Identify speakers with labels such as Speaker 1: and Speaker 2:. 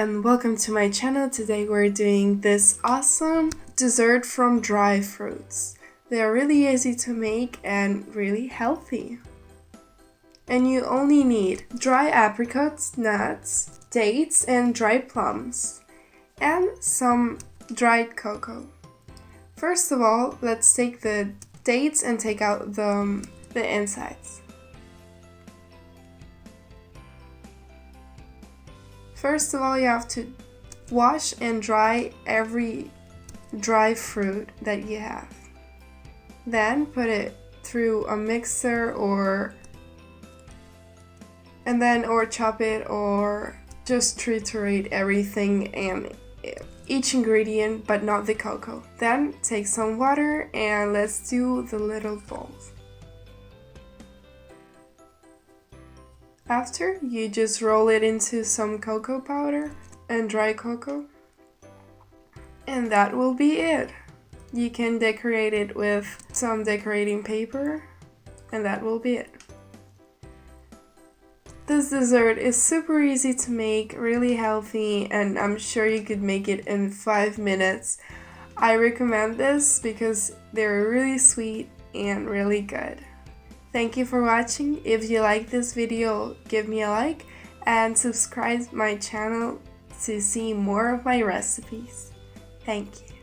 Speaker 1: and welcome to my channel. Today we're doing this awesome dessert from dry fruits. They are really easy to make and really healthy. And you only need dry apricots, nuts, dates, and dried plums, and some dried cocoa. First of all, let's take the dates and take out the insides. First of all, you have to wash and dry every dry fruit that you have. Then put it through a mixer or chop it or just triturate everything and each ingredient but not the cocoa. Then take some water and let's do the little balls. After, you just roll it into some cocoa powder and dry cocoa. And that will be it. You can decorate it with some decorating paper, and that will be it. This dessert is super easy to make, really healthy, and I'm sure you could make it in 5 minutes. I recommend this because they're really sweet and really good. Thank you for watching. If you like this video, give me a like and subscribe my channel to see more of my recipes. Thank you.